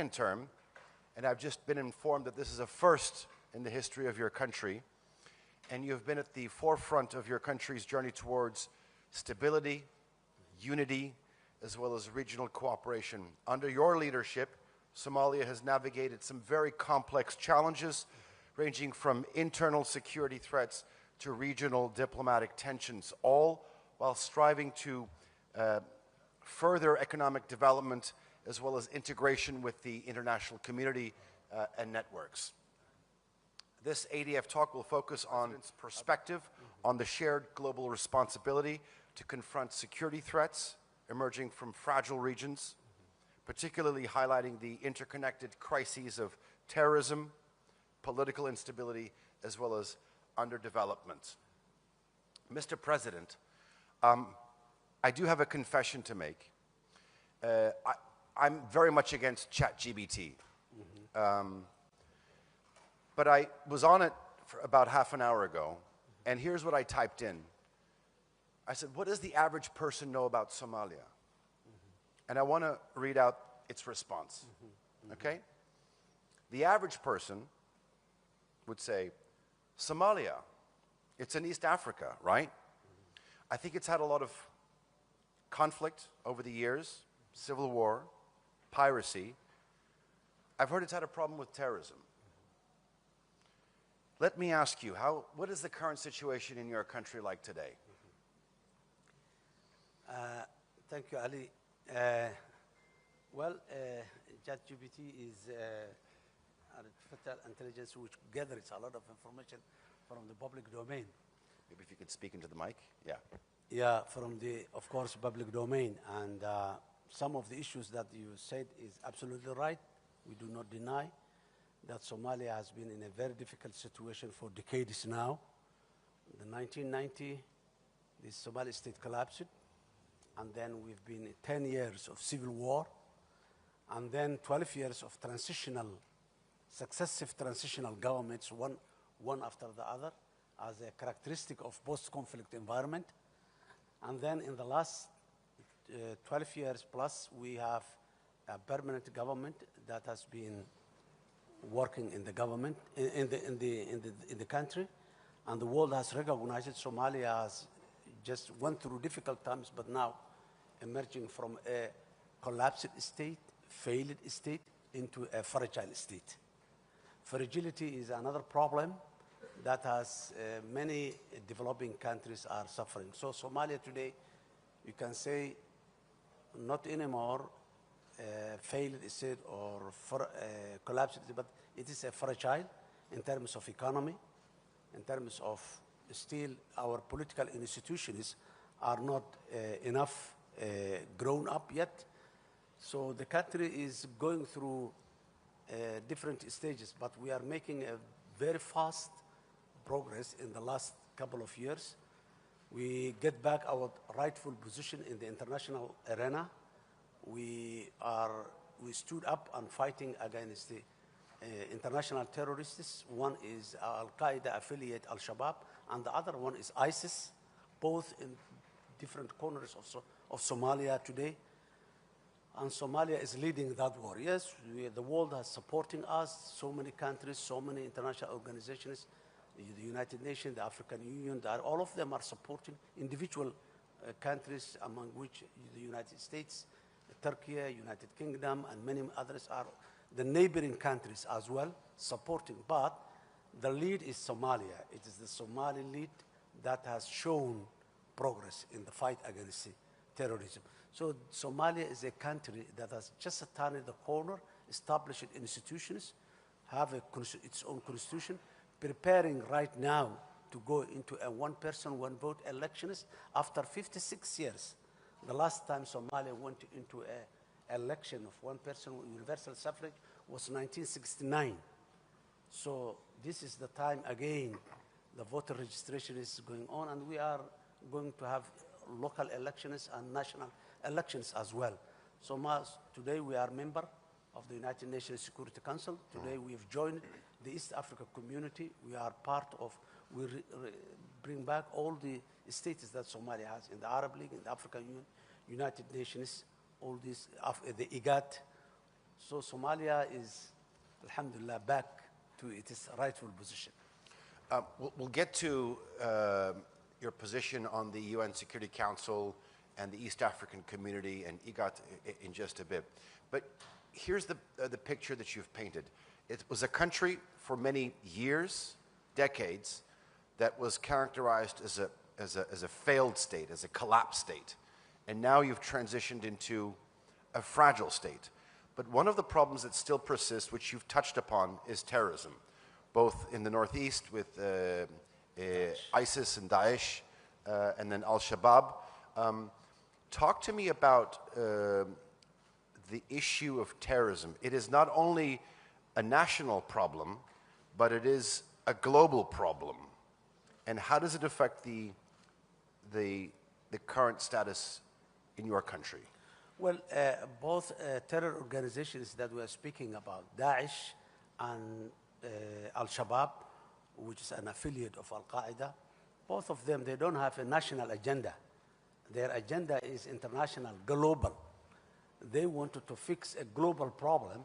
second term, and I've just been informed that this is a first in the history of your country, and you have been at the forefront of your country's journey towards stability, unity, as well as regional cooperation. Under your leadership, Somalia has navigated some very complex challenges, ranging from internal security threats to regional diplomatic tensions, all while striving to further economic development as well as integration with the international community and networks. This ADF talk will focus on its perspective on the shared global responsibility to confront security threats emerging from fragile regions, particularly highlighting the interconnected crises of terrorism, political instability, as well as underdevelopment. Mr. President, I do have a confession to make. I'm very much against ChatGPT. But I was on it for about half an hour ago, and here's what I typed in. I said, what does the average person know about Somalia? And I want to read out its response, okay? The average person would say, Somalia, it's in East Africa, right? I think it's had a lot of conflict over the years, civil war, piracy. I've heard it's had a problem with terrorism. Let me ask you, what is the current situation in your country like today? Thank you, Ali. ChatGPT is artificial intelligence which gathers a lot of information from the public domain. Maybe if you could speak into the mic, yeah. Yeah, from the, of course, public domain. And some of the issues that you said is absolutely right. We do not deny that Somalia has been in a very difficult situation for decades now. In 1990, the Somali state collapsed, and then we've been in 10 years of civil war, and then 12 years of successive transitional governments, one after the other, as a characteristic of post-conflict environment. And then in the last 12 years plus, we have a permanent government that has been working in the government, in the country, and the world has recognized it. Somalia has just went through difficult times, but now emerging from a collapsed state, failed state, into a fragile state. Fragility is another problem that has many developing countries are suffering. So Somalia today, you can say, not anymore failed state or collapsed, but it is a fragile in terms of economy, in terms of still our political institutions are not enough grown up yet. So the country is going through different stages, but we are making a very fast progress in the last couple of years. We get back our rightful position in the international arena. We stood up and fighting against the international terrorists. One is al-Qaeda affiliate al-Shabaab, and the other one is ISIS, both in different corners of Somalia today. And Somalia is leading that war. Yes, the world is supporting us, so many countries, so many international organizations, the United Nations, the African Union, all of them are supporting individual countries, among which the United States, Turkey, United Kingdom, and many others are the neighboring countries as well supporting. But the lead is Somalia. It is the Somali lead that has shown progress in the fight against terrorism. So Somalia is a country that has just turned the corner, established institutions, have its own constitution, preparing right now to go into a one-person, one-vote elections after 56 years. The last time Somalia went into an election of one-person universal suffrage was 1969. So this is the time again the voter registration is going on, and we are going to have local elections and national elections as well. So today we are member of the United Nations Security Council. Today we've joined the East Africa community. We are part of, we bring back all the status that Somalia has in the Arab League, in the African Union, United Nations, all these, the IGAD. So Somalia is, alhamdulillah, back to its rightful position. We'll get to your position on the UN Security Council and the East African Community and IGAT in just a bit. But here's the picture that you've painted. It was a country for many years, decades, that was characterized as a failed state, as a collapsed state. And now you've transitioned into a fragile state. But one of the problems that still persists, which you've touched upon, is terrorism, both in the northeast with ISIS and Daesh, and then al-Shabaab. Talk to me about the issue of terrorism. It is not only a national problem, but it is a global problem. And how does it affect the current status in your country? Well, both terror organizations that we are speaking about, Daesh and al-Shabaab, which is an affiliate of Al-Qaeda, both of them, they don't have a national agenda. Their agenda is international, global. They wanted to fix a global problem,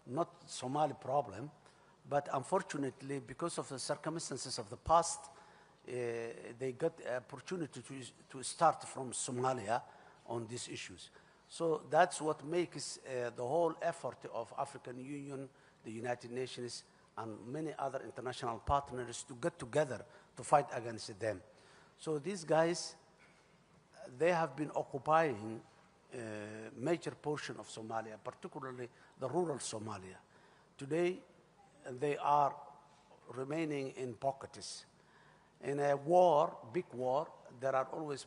not Somali problem, but unfortunately, because of the circumstances of the past, they got the opportunity to start from Somalia on these issues. So that's what makes the whole effort of African Union, the United Nations, and many other international partners to get together to fight against them. So these guys, they have been occupying a major portion of Somalia, particularly the rural Somalia. Today, they are remaining in pockets. In a war, big war, there are always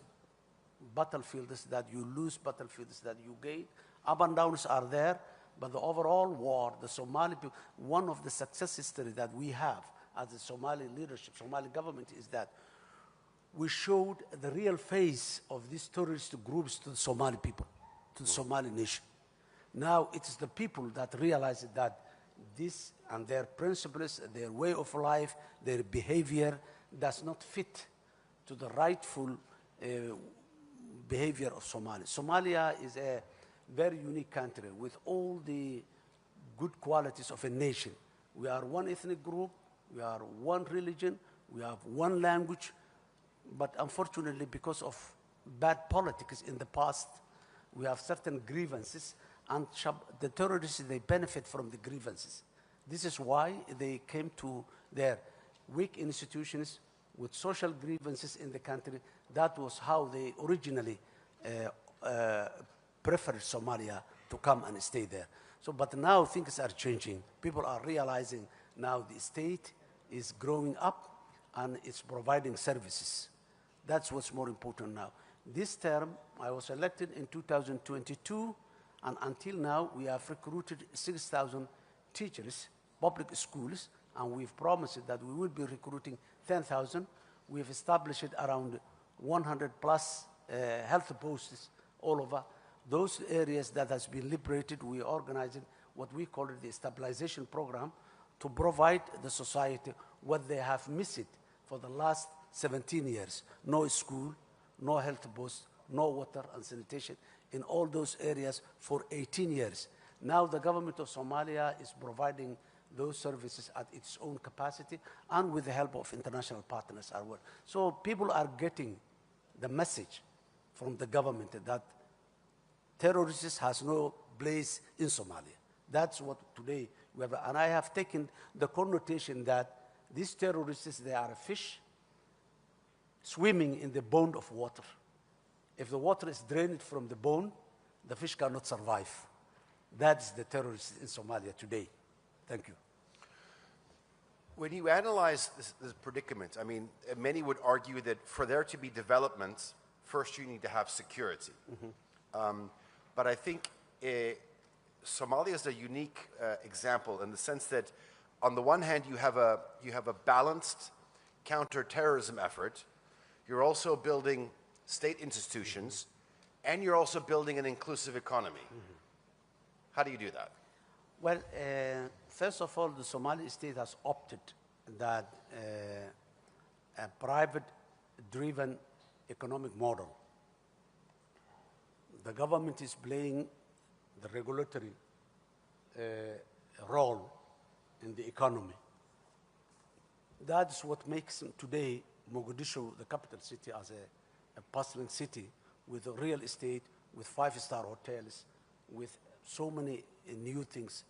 battlefields that you lose, battlefields that you gain. Up and downs are there, but the overall war, the Somali people, one of the success stories that we have as the Somali leadership, Somali government, is that we showed the real face of these terrorist groups to the Somali people, to the Somali nation. Now it is the people that realize that this and their principles, their way of life, their behavior does not fit to the rightful behavior of Somalia. Somalia is a very unique country with all the good qualities of a nation. We are one ethnic group, we are one religion, we have one language, but unfortunately, because of bad politics in the past, we have certain grievances, and the terrorists, they benefit from the grievances. This is why they came to their weak institutions with social grievances in the country. That was how they originally preferred Somalia to come and stay there. So, but now things are changing. People are realizing now the state is growing up and it's providing services. That's what's more important now. This term, I was elected in 2022, and until now, we have recruited 6,000 teachers, public schools, and we've promised that we will be recruiting 10,000. We've established around 100 plus health posts all over. Those areas that has been liberated, we are organizing what we call the stabilization program to provide the society what they have missed for the last 17 years. No school, no health post, no water and sanitation in all those areas for 18 years. Now the government of Somalia is providing those services at its own capacity and with the help of international partners as well. So people are getting the message from the government that terrorists has no place in Somalia. That's what today we have. And I have taken the connotation that these terrorists, they are a fish swimming in the bone of water. If the water is drained from the bone, the fish cannot survive. That's the terrorists in Somalia today. Thank you. When you analyze this predicament, I mean, many would argue that for there to be development, first you need to have security. Mm-hmm. But I think Somalia is a unique example in the sense that, on the one hand, you have a balanced counterterrorism effort. You're also building state institutions, mm-hmm. and you're also building an inclusive economy. Mm-hmm. How do you do that? Well, first of all, the Somali state has opted that a private-driven economic model. The government is playing the regulatory role in the economy. That's what makes today Mogadishu, the capital city, as a bustling city with a real estate, with five-star hotels, with so many new things,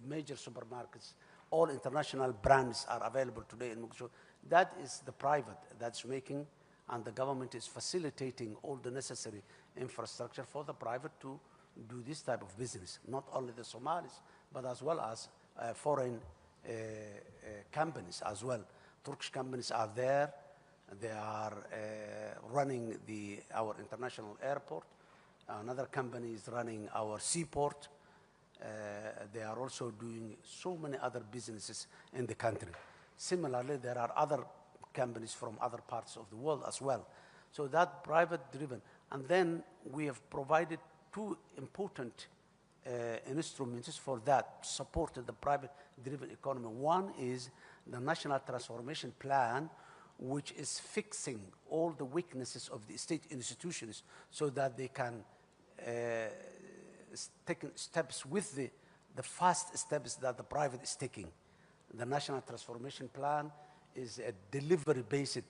major supermarkets, all international brands are available today in Mogadishu. That is the private that's making, and the government is facilitating all the necessary infrastructure for the private to do this type of business, not only the Somalis, but as well as foreign companies as well. Turkish companies are there. They are running our international airport. Another company is running our seaport. They are also doing so many other businesses in the country. Similarly, there are other companies from other parts of the world as well. So that private-driven. And then we have provided two important instruments for that, supported the private-driven economy. One is the National Transformation Plan, which is fixing all the weaknesses of the state institutions so that they can take steps with the fast steps that the private is taking. The National Transformation Plan is a delivery-based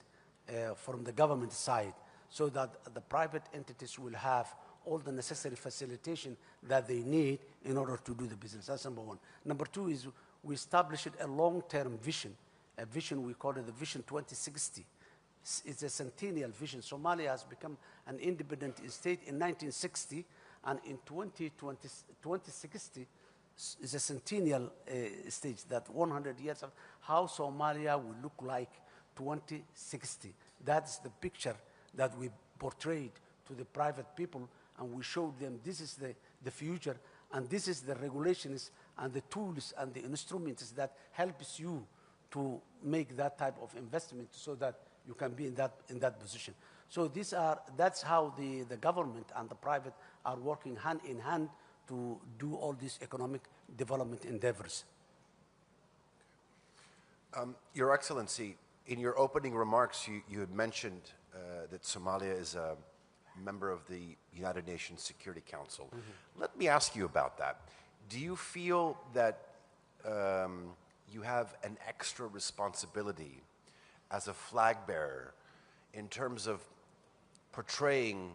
from the government side so that the private entities will have all the necessary facilitation that they need in order to do the business. That's number one. Number two is we established a long-term vision, a vision we call it the Vision 2060. It's a centennial vision. Somalia has become an independent state in 1960, and in 2060 is a centennial stage, that 100 years of how Somalia will look like 2060. That's the picture that we portrayed to the private people, and we showed them this is the future, and this is the regulations and the tools and the instruments that helps you to make that type of investment so that you can be in that position. So that's how the government and the private are working hand in hand to do all these economic development endeavors. Your Excellency, in your opening remarks, you had mentioned that Somalia is a member of the United Nations Security Council. Mm-hmm. Let me ask you about that. Do you feel that you have an extra responsibility as a flag bearer in terms of portraying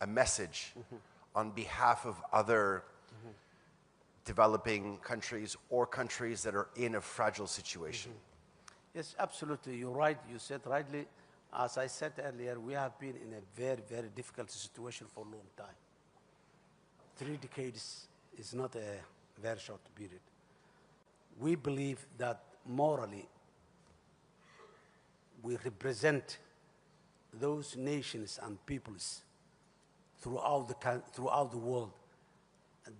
a message mm-hmm. on behalf of other mm-hmm. developing countries or countries that are in a fragile situation? Mm-hmm. Yes, absolutely. You're right. You said rightly. As I said earlier, we have been in a very, very difficult situation for a long time. 3 decades is not a very short period. We believe that morally we represent those nations and peoples throughout the world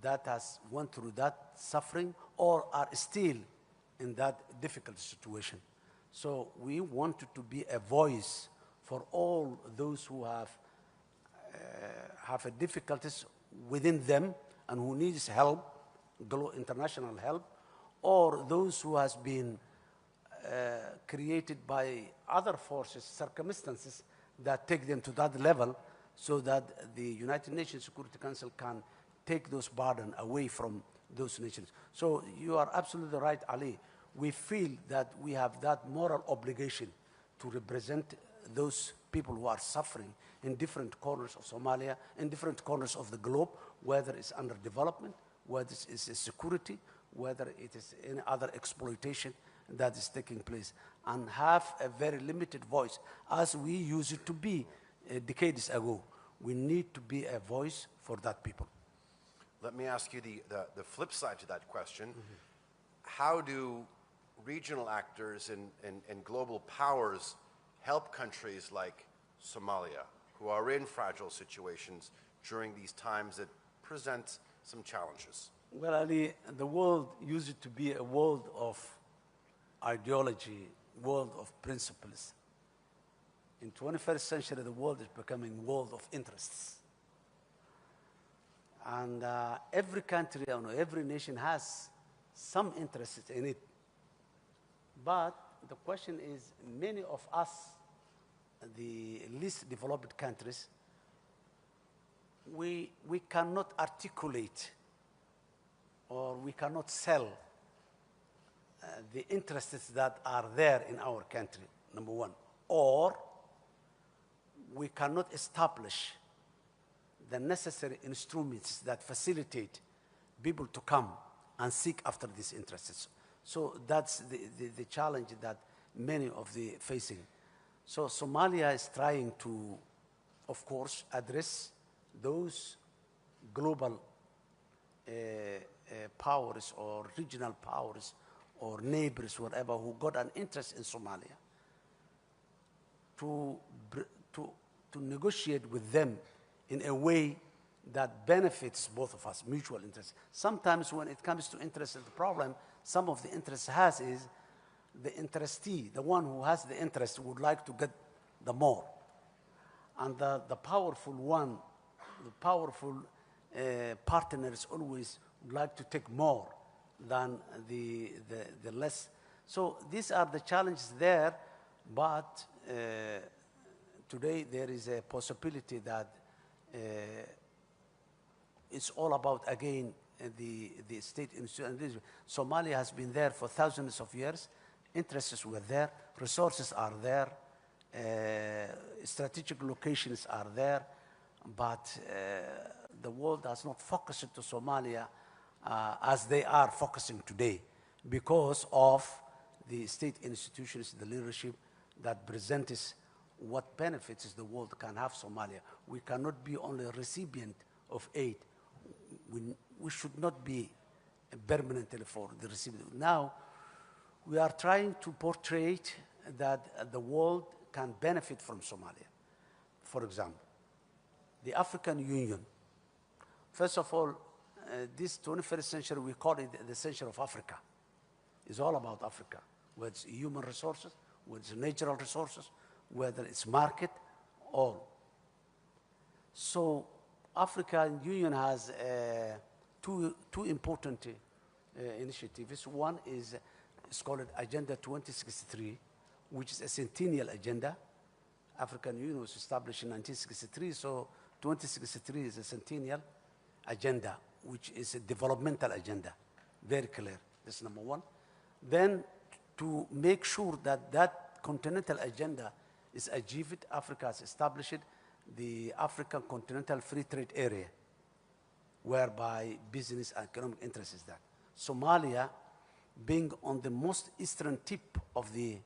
that has went through that suffering or are still in that difficult situation. So we wanted to be a voice for all those who have difficulties within them and who needs help, international help, or those who has been created by other forces, circumstances that take them to that level so that the United Nations Security Council can take those burdens away from those nations. So you are absolutely right, Ali. We feel that we have that moral obligation to represent those people who are suffering in different corners of Somalia, in different corners of the globe, whether it's under development, whether it's security, whether it is any other exploitation that is taking place, and have a very limited voice, as we used to be decades ago. We need to be a voice for that people. Let me ask you the flip side to that question. Mm-hmm. How do regional actors and global powers help countries like Somalia, who are in fragile situations during these times that present some challenges? Well, Ali, the world used to be a world of ideology, world of principles. In 21st century, the world is becoming a world of interests. And every country and every nation has some interest in it. But the question is, many of us, the least developed countries, we cannot articulate or we cannot sell the interests that are there in our country, number one, or we cannot establish the necessary instruments that facilitate people to come and seek after these interests. So that's the challenge that many of the facing. So Somalia is trying to, of course, address those global powers or regional powers or neighbors, whatever, who got an interest in Somalia, to negotiate with them in a way that benefits both of us, mutual interest. Sometimes when it comes to interest, the problem some of the interest has is the interestee, the one who has the interest, would like to get the more. And the powerful one, the powerful partners always would like to take more than the less. So these are the challenges there, but today there is a possibility that it's all about, again, the state institution. Somalia has been there for thousands of years. Interests were there. Resources are there. Strategic locations are there. But the world has not focused to Somalia as they are focusing today because of the state institutions, the leadership that presents what benefits the world can have Somalia. We cannot be only a recipient of aid. We should not be permanently for the recipient. Now, we are trying to portray that the world can benefit from Somalia. For example, the African Union. First of all, this 21st century, we call it the century of Africa. It's all about Africa, whether it's human resources, whether it's natural resources, whether it's market, all. So African Union has two important initiatives. One is, it's called Agenda 2063, which is a centennial agenda. African Union was established in 1963, so 2063 is a centennial agenda, which is a developmental agenda, very clear. That's number one. Then to make sure that that continental agenda is achieved, Africa has established the African Continental Free Trade Area, whereby business and economic interest is that. Somalia, being on the most eastern tip of the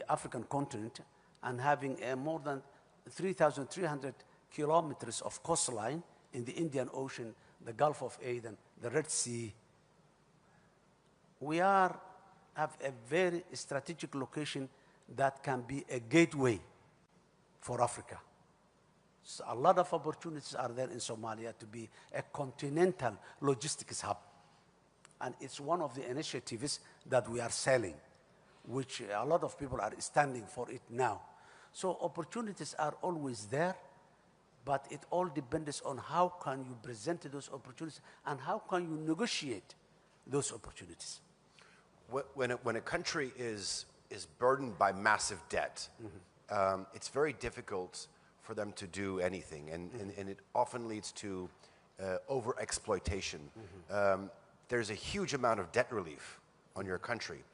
African continent and having more than 3,300 kilometers of coastline in the Indian Ocean, the Gulf of Aden, the Red Sea, we have a very strategic location that can be a gateway for Africa. So a lot of opportunities are there in Somalia to be a continental logistics hub. And it's one of the initiatives that we are selling, which a lot of people are standing for it now. So opportunities are always there, but it all depends on how can you present those opportunities and how can you negotiate those opportunities. When a country is burdened by massive debt, it's very difficult for them to do anything, and it often leads to over-exploitation. There's a huge amount of debt relief on your country,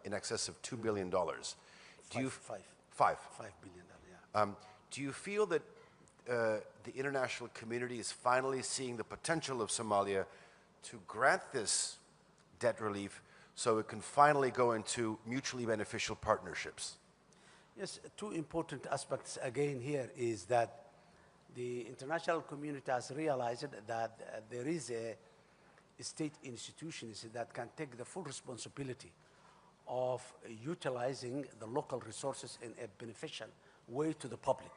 in excess of $2 billion. $5 billion, yeah. Do you feel that the international community is finally seeing the potential of Somalia to grant this debt relief so it can finally go into mutually beneficial partnerships? Yes, two important aspects again here is that the international community has realized that there is a state institutions that can take the full responsibility of utilizing the local resources in a beneficial way to the public.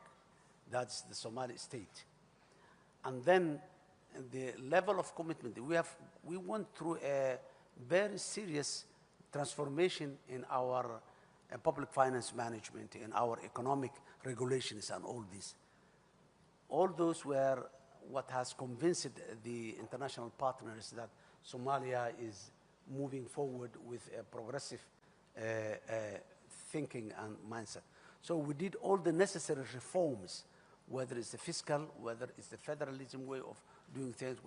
That's the Somali state. And then the level of commitment, we went through a very serious transformation in our public finance management, in our economic regulations and all this. All those were what has convinced the international partners that Somalia is moving forward with a progressive thinking and mindset. So we did all the necessary reforms, whether it's the fiscal, whether it's the federalism way of doing things,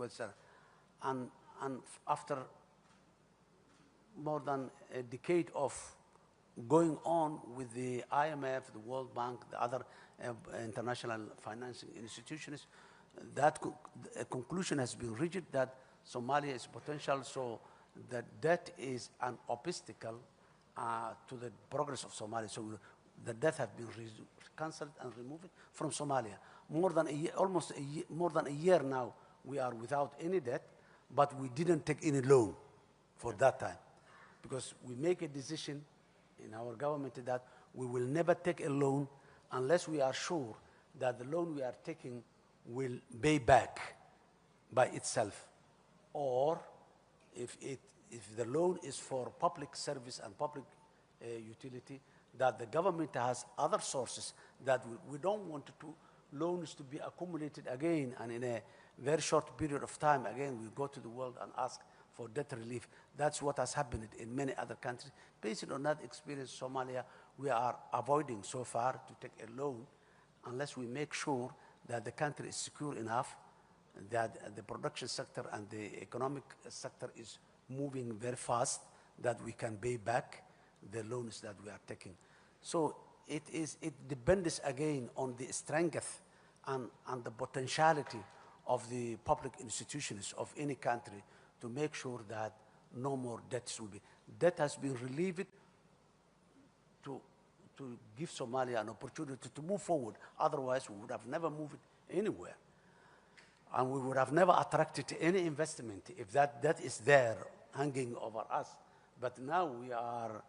and and after more than a decade of going on with the IMF, the World Bank, the other international financing institutions, that a conclusion has been reached that Somalia is potential, so that debt is an obstacle to the progress of Somalia. So the debt has been cancelled and removed from Somalia. More than a year, almost a year, more than a year now, we are without any debt, but we didn't take any loan for that time, because we make a decision in our government that we will never take a loan unless we are sure that the loan we are taking will pay back by itself, or if the loan is for public service and public utility, that the government has other sources that we don't want loans to be accumulated again, and in a very short period of time, again, we go to the world and ask for debt relief. That's what has happened in many other countries. Based on that experience, Somalia, we are avoiding so far to take a loan unless we make sure that the country is secure enough, that the production sector and the economic sector is moving very fast, that we can pay back the loans that we are taking. So it depends again on the strength and the potentiality of the public institutions of any country to make sure that no more debts will be. Debt has been relieved to give Somalia an opportunity to move forward. Otherwise, we would have never moved anywhere. And we would have never attracted any investment if that debt is there hanging over us. But now we are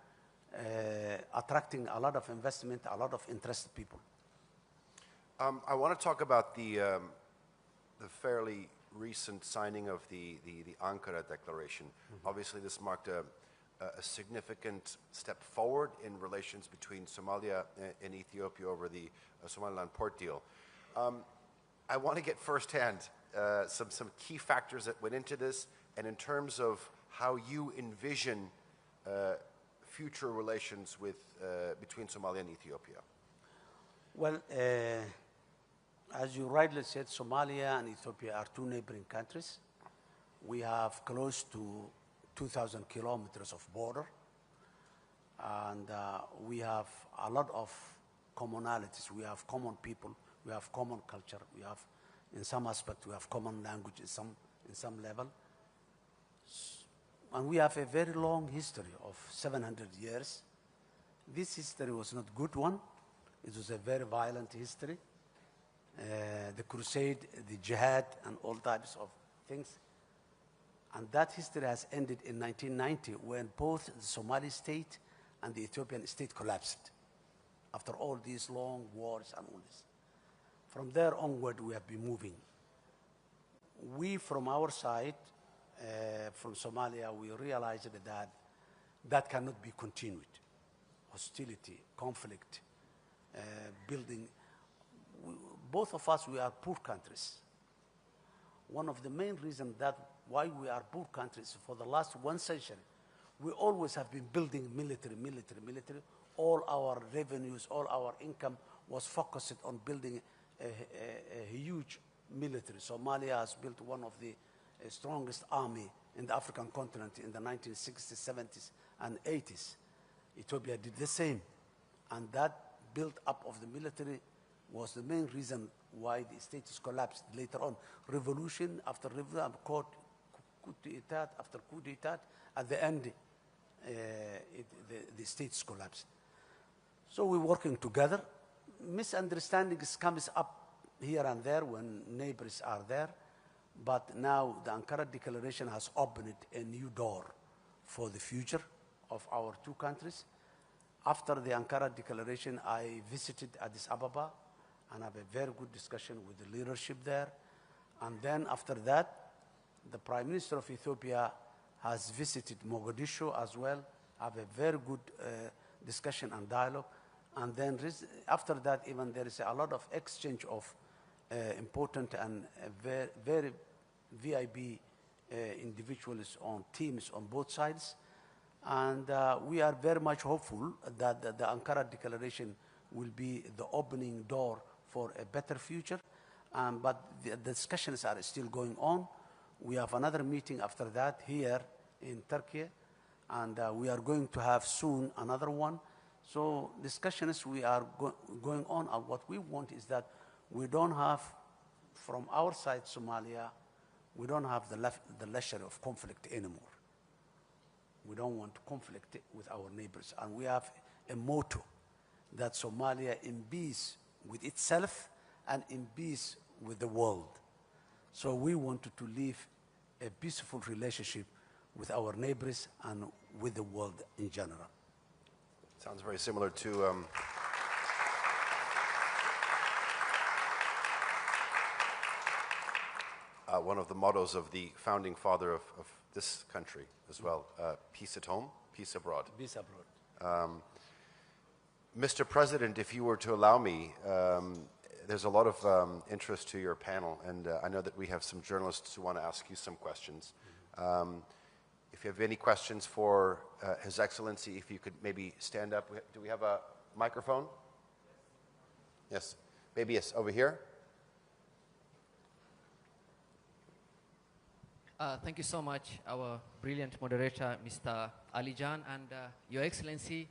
attracting a lot of investment, a lot of interested people. I want to talk about the fairly recent signing of the Ankara Declaration. Mm-hmm. Obviously, this marked a significant step forward in relations between Somalia and Ethiopia over the Somaliland port deal. I want to get firsthand some key factors that went into this, and in terms of how you envision future relations between Somalia and Ethiopia. Well, as you rightly said, Somalia and Ethiopia are two neighboring countries. We have close to 2,000 kilometers of border, and we have a lot of commonalities. We have common people, we have common culture, we have, in some aspect, we have common language in some level. And we have a very long history of 700 years. This history was not a good one. It was a very violent history. The crusade, the jihad, and all types of things. And that history has ended in 1990 when both the Somali state and the Ethiopian state collapsed after all these long wars and all this. From there onward, we have been moving. We, from our side, from Somalia, we realized that that cannot be continued. Hostility, conflict, building. Both of us, we are poor countries. One of the main reasons why we are poor countries for the last 1 century, we always have been building military. All our revenues, all our income was focused on building a huge military. Somalia has built one of the strongest army in the African continent in the 1960s, 70s, and 80s. Ethiopia did the same. And that build up of the military was the main reason why the states collapsed later on. Revolution after revolution, coup d'etat after coup d'etat, at the end, the states collapsed. So we're working together. Misunderstandings comes up here and there when neighbors are there, but now the Ankara Declaration has opened a new door for the future of our two countries. After the Ankara Declaration, I visited Addis Ababa and have a very good discussion with the leadership there. And then after that, the Prime Minister of Ethiopia has visited Mogadishu as well, have a very good discussion and dialogue. And then after that, even there is a lot of exchange of important and very VIP individuals on teams on both sides. And we are very much hopeful that the Ankara Declaration will be the opening door for a better future. But the discussions are still going on. We have another meeting after that here in Turkey, and we are going to have soon another one. So discussions we are going on, and what we want is that we don't have, from our side, Somalia, we don't have the leisure of conflict anymore. We don't want to conflict with our neighbors. And we have a motto that Somalia in peace with itself and in peace with the world. So we wanted to live a peaceful relationship with our neighbors and with the world in general. Sounds very similar to one of the mottos of the founding father of this country as well, peace at home, peace abroad. Peace abroad. Mr. President, if you were to allow me, there's a lot of interest to your panel, and I know that we have some journalists who want to ask you some questions. If you have any questions for His Excellency, if you could maybe stand up. Do we have a microphone? Yes. Maybe yes, over here. Thank you so much, our brilliant moderator, Mr. Alican, and Your Excellency.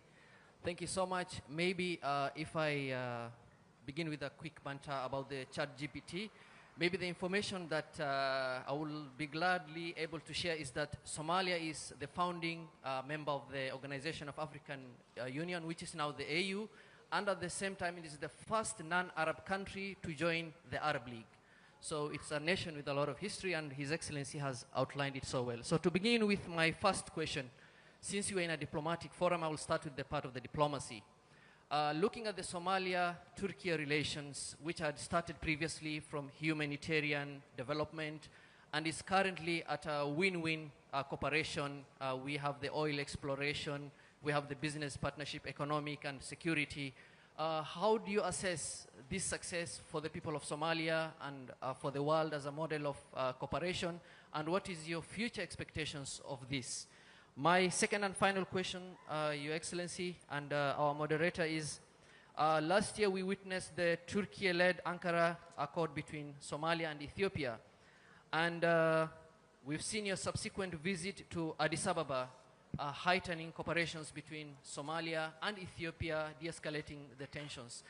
Thank you so much. Maybe if I begin with a quick banter about the ChatGPT, maybe the information that I will be gladly able to share is that Somalia is the founding member of the Organization of African Union, which is now the AU, and at the same time it is the first non-Arab country to join the Arab League. So it's a nation with a lot of history, and His Excellency has outlined it so well. So to begin with my first question, since you are in a diplomatic forum, I will start with the part of the diplomacy. Looking at the Somalia-Turkey relations, which had started previously from humanitarian development and is currently at a win-win cooperation. We have the oil exploration, we have the business partnership, economic and security. How do you assess this success for the people of Somalia and for the world as a model of cooperation? And what is your future expectations of this? My second and final question, Your Excellency and our moderator, is last year we witnessed the Turkey-led Ankara Accord between Somalia and Ethiopia. And we've seen your subsequent visit to Addis Ababa, heightening cooperations between Somalia and Ethiopia, de-escalating the tensions.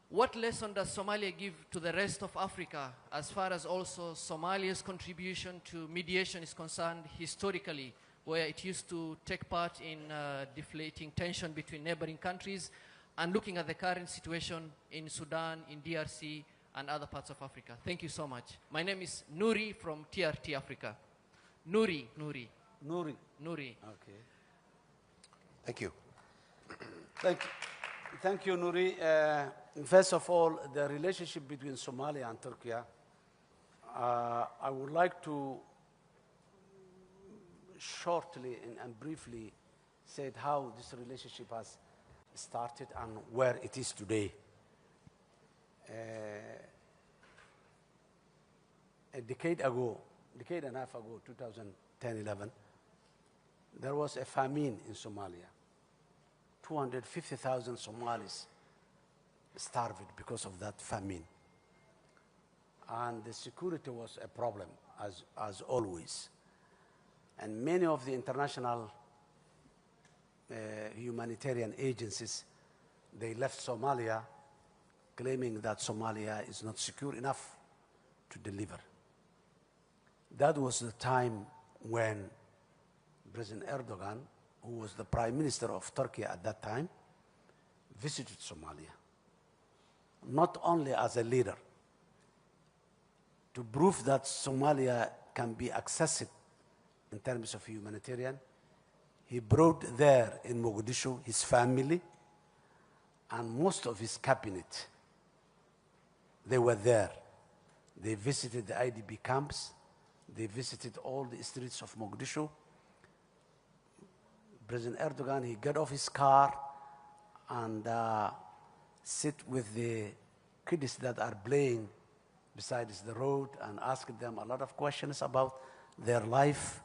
What lesson does Somalia give to the rest of Africa as far as also Somalia's contribution to mediation is concerned historically, where it used to take part in deflating tension between neighboring countries, and looking at the current situation in Sudan, in DRC, and other parts of Africa? Thank you so much. My name is Nuri from TRT Africa. Nuri. Nuri. Okay. Thank you. Thank you, Nuri. First of all, the relationship between Somalia and Turkey, I would like to shortly and briefly say how this relationship has started and where it is today. A decade and a half ago, 2010-11, there was a famine in Somalia. 250,000 Somalis starved because of that famine. And the security was a problem, as always. And many of the international humanitarian agencies, they left Somalia, claiming that Somalia is not secure enough to deliver. That was the time when President Erdogan, who was the Prime Minister of Turkey at that time, visited Somalia, not only as a leader, to prove that Somalia can be accessed in terms of humanitarian. He brought there in Mogadishu his family and most of his cabinet. They were there. They visited the IDP camps. They visited all the streets of Mogadishu. President Erdogan, he got off his car and sit with the kids that are playing beside the road and asked them a lot of questions about their life.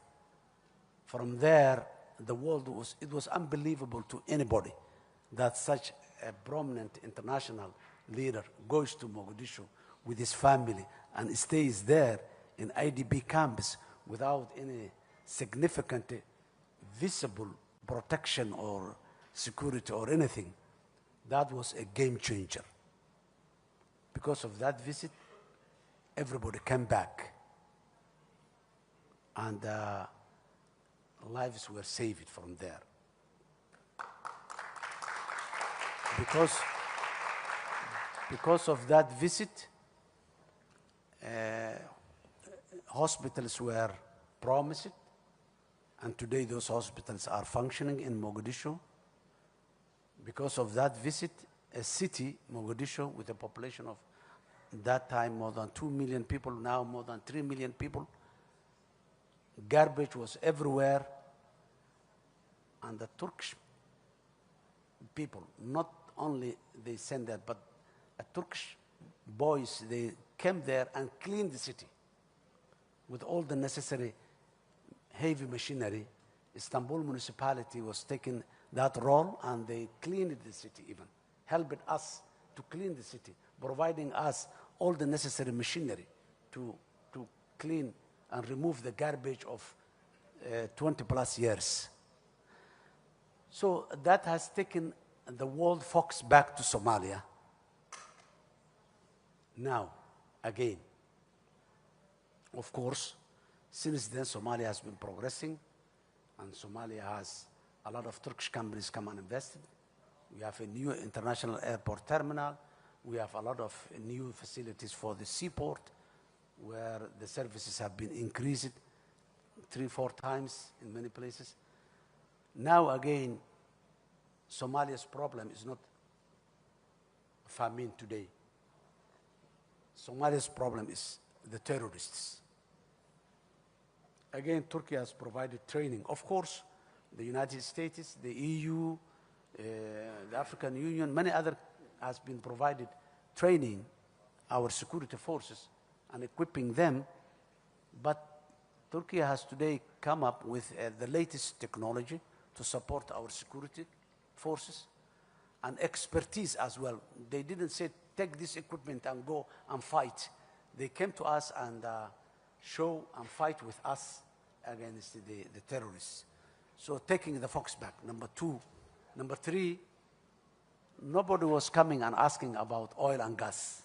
From there, it was unbelievable to anybody that such a prominent international leader goes to Mogadishu with his family and stays there in IDP camps without any significant visible protection or security or anything, that was a game changer. Because of that visit, everybody came back, and lives were saved from there. Because of that visit, hospitals were promised, and today those hospitals are functioning in Mogadishu. Because of that visit, a city, Mogadishu, with a population of that time more than 2 million people, now more than 3 million people, garbage was everywhere, and the Turkish people, not only they sent that, but Turkish boys, they came there and cleaned the city with all the necessary heavy machinery. Istanbul municipality was taking that role, and they cleaned the city even, helping us to clean the city, providing us all the necessary machinery to clean and remove the garbage of 20 plus years. So that has taken the world focus back to Somalia. Now, again, of course, since then Somalia has been progressing, and Somalia has a lot of Turkish companies come and invested. We have a new international airport terminal. We have a lot of new facilities for the seaport, where the services have been increased 3-4 times in many places. Now again, Somalia's problem is not famine today. Somalia's problem is the terrorists. Again, Turkey has provided training. Of course, the United States, the EU, the African Union, many other has been provided training our security forces and equipping them. But Turkey has today come up with the latest technology to support our security forces and expertise as well. They didn't say, take this equipment and go and fight. They came to us and show and fight with us against the terrorists. So taking the fox back, number 2. Number 3, nobody was coming and asking about oil and gas.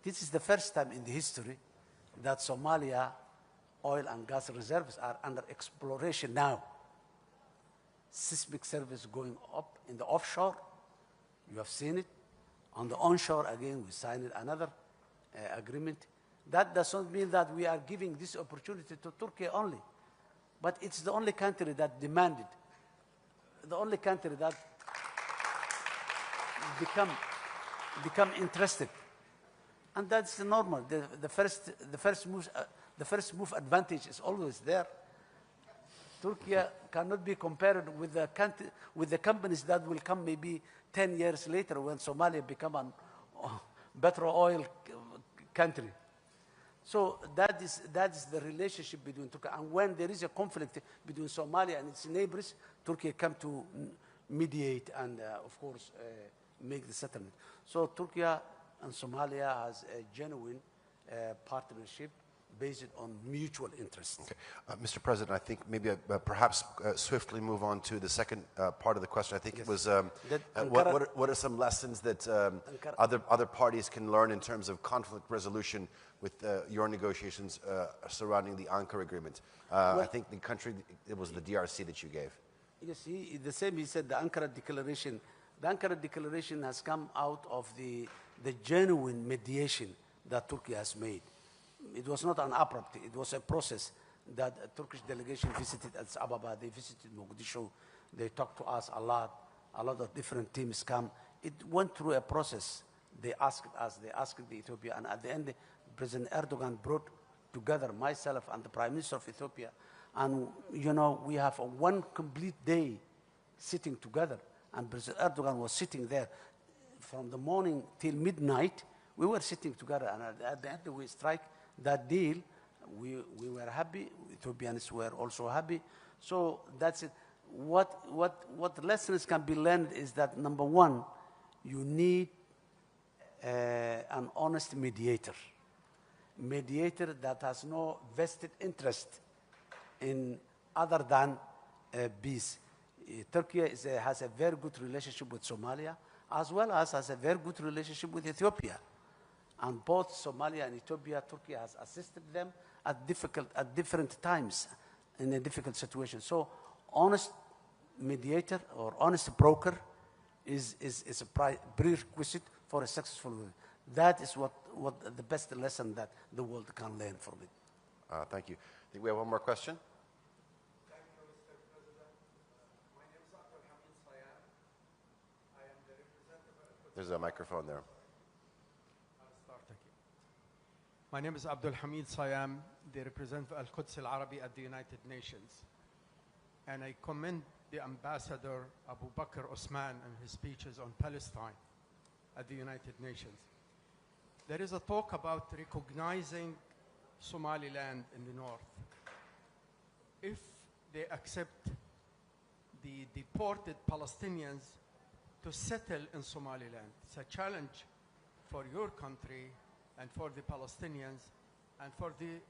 This is the first time in the history that Somalia oil and gas reserves are under exploration now. Seismic service going up in the offshore, you have seen it. On the onshore, again, we signed another agreement. That does not mean that we are giving this opportunity to Turkey only, but it's the only country that demanded, the only country that become interested, and that's normal. The first move advantage is always there. Turkey cannot be compared with the companies that will come maybe 10 years later when Somalia become a better oil country. So that is the relationship between Turkey. And when there is a conflict between Somalia and its neighbors, Turkey come to mediate and, of course, make the settlement. So Turkey and Somalia has a genuine partnership based on mutual interest. Okay. Mr. President, I think maybe perhaps swiftly move on to the second part of the question. I think yes. It was what are some lessons that other parties can learn in terms of conflict resolution with your negotiations surrounding the Ankara agreement? Well, I think the country, it was the DRC that you gave. Yes, the same he said, the Ankara Declaration. The Ankara Declaration has come out of the genuine mediation that Turkey has made. It was not an abrupt, it was a process that a Turkish delegation visited Addis Ababa, they visited Mogadishu, they talked to us a lot of different teams come. It went through a process. They asked us, they asked the Ethiopia, and at the end, President Erdogan brought together myself and the Prime Minister of Ethiopia, and you know, we have one complete day sitting together, and President Erdogan was sitting there from the morning till midnight. We were sitting together, and at the end we strike that deal. We were happy. Ethiopians were also happy. So that's it. What lessons can be learned is that, number one, you need an honest mediator. mediator that has no vested interest in other than peace. Turkey has a very good relationship with Somalia, as well as has a very good relationship with Ethiopia. And both Somalia and Ethiopia, Turkey has assisted them at different times in a difficult situation. So honest mediator or honest broker is a prerequisite for a successful war. That is what the best lesson that the world can learn from it. Thank you. I think we have one more question. Thank you, Mr. President. My name is Abdul Hamid Sayan. I am the representative. There's a microphone there. My name is Abdul Hamid Sayam, the representative of Al-Quds Al-Arabi at the United Nations. And I commend the Ambassador Abu Bakr Osman and his speeches on Palestine at the United Nations. There is a talk about recognizing Somaliland in the north. If they accept the deported Palestinians to settle in Somaliland, it's a challenge for your country and for the Palestinians, and for the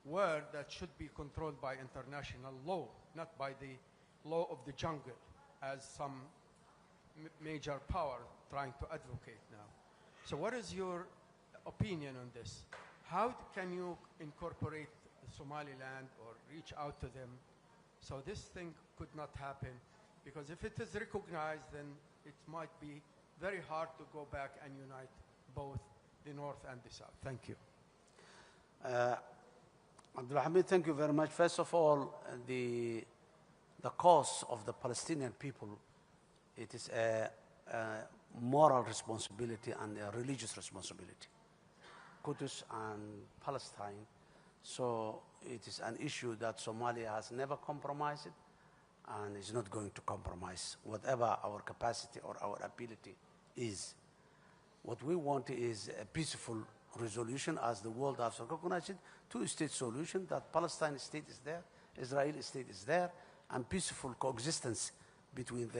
world that should be controlled by international law, not by the law of the jungle, as some major power trying to advocate now. So what is your opinion on this? How can you incorporate Somaliland or reach out to them so this thing could not happen? Because if it is recognized, then it might be very hard to go back and unite both the north and the south. Thank you. Abdul Hamid, thank you very much. First of all, the cause of the Palestinian people, it is a moral responsibility and a religious responsibility. Qudus and Palestine. So it is an issue that Somalia has never compromised and is not going to compromise, whatever our capacity or our ability is. What we want is a peaceful resolution, as the world has recognized it, two-state solution, that Palestine state is there, Israeli state is there, and peaceful coexistence between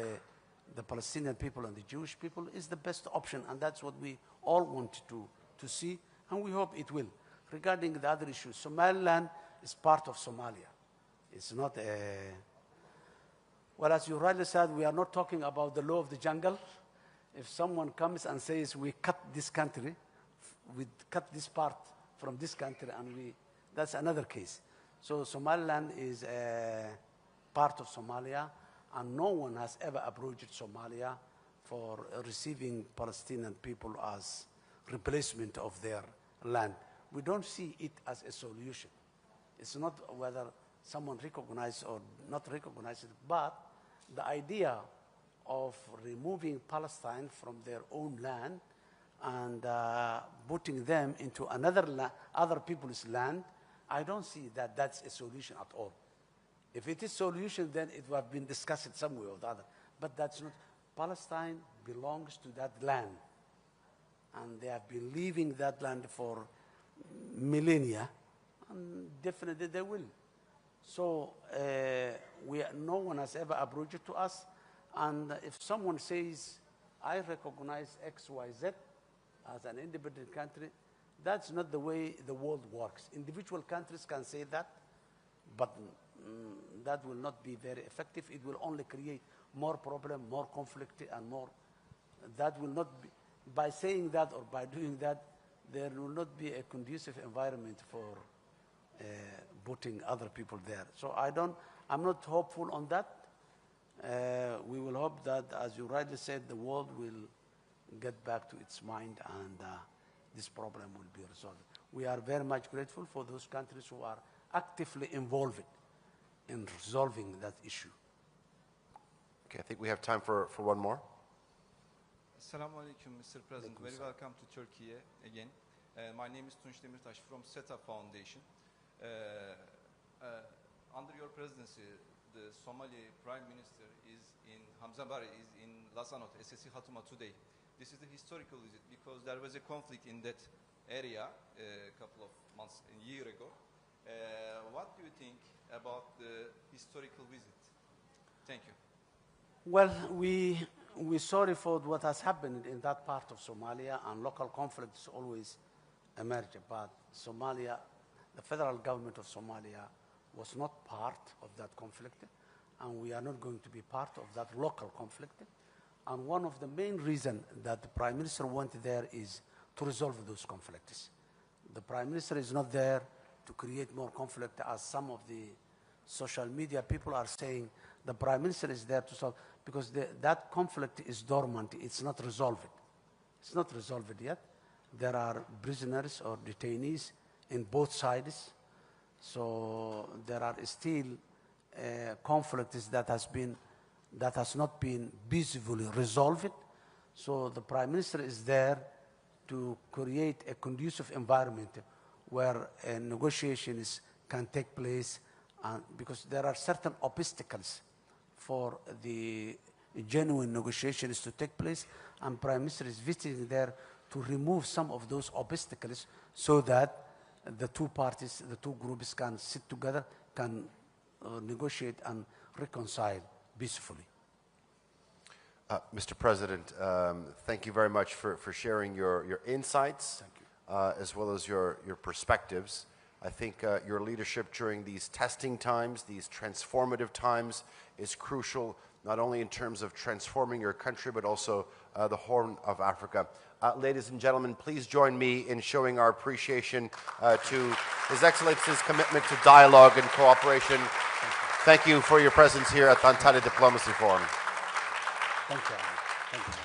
the Palestinian people and the Jewish people is the best option, and that's what we all want to see, and we hope it will. Regarding the other issues, Somaliland is part of Somalia. It's not a... Well, as you rightly said, we are not talking about the law of the jungle. If someone comes and says, we cut this country, we cut this part from this country, and that's another case. So Somaliland is a part of Somalia, and no one has ever approached Somalia for receiving Palestinian people as replacement of their land. We don't see it as a solution. It's not whether someone recognizes or not recognizes it, but the idea of removing Palestine from their own land and putting them into other people's land, I don't see that that's a solution at all. If it is a solution, then it would have been discussed some way or the other. But that's not. Palestine belongs to that land. And they have been leaving that land for millennia, and definitely they will. So no one has ever approached it to us. And if someone says, I recognize X, Y, Z as an independent country, that's not the way the world works. Individual countries can say that, but that will not be very effective. It will only create more problem, more conflict, and more. That will not be, by saying that or by doing that, there will not be a conducive environment for putting other people there. So I'm not hopeful on that. We will hope that, as you rightly said, the world will get back to its mind and this problem will be resolved. We are very much grateful for those countries who are actively involved in resolving that issue. Okay, I think we have time for one more. Assalamu alaikum, Mr. President. Very welcome to Turkey again. My name is Tunç Demirtaş from SETA Foundation. Under your presidency, the Somali Prime Minister Hamza Barre is in Lasanot, SSC Hatuma today. This is the historical visit because there was a conflict in that area a couple of months, a year ago. What do you think about the historical visit? Thank you. Well, we're sorry for what has happened in that part of Somalia, and local conflicts always emerged, but Somalia, the federal government of Somalia was not part of that conflict, and we are not going to be part of that local conflict. And one of the main reasons that the Prime Minister went there is to resolve those conflicts. The Prime Minister is not there to create more conflict, as some of the social media people are saying. The Prime Minister is there to solve, because that conflict is dormant, it's not resolved. It's not resolved yet. There are prisoners or detainees in both sides. So there are still conflicts that has not been peacefully resolved. So the Prime Minister is there to create a conducive environment where negotiations can take place, because there are certain obstacles for the genuine negotiations to take place, and Prime Minister is visiting there to remove some of those obstacles so that the two parties, the two groups can sit together, can negotiate and reconcile peacefully. Mr. President, thank you very much for sharing your insights as well as your perspectives. I think your leadership during these testing times, these transformative times, is crucial, not only in terms of transforming your country, but also the Horn of Africa. Ladies and gentlemen, please join me in showing our appreciation to His Excellency's commitment to dialogue and cooperation. Thank you for your presence here at the Antalya Diplomacy Forum. Thank you. Thank you.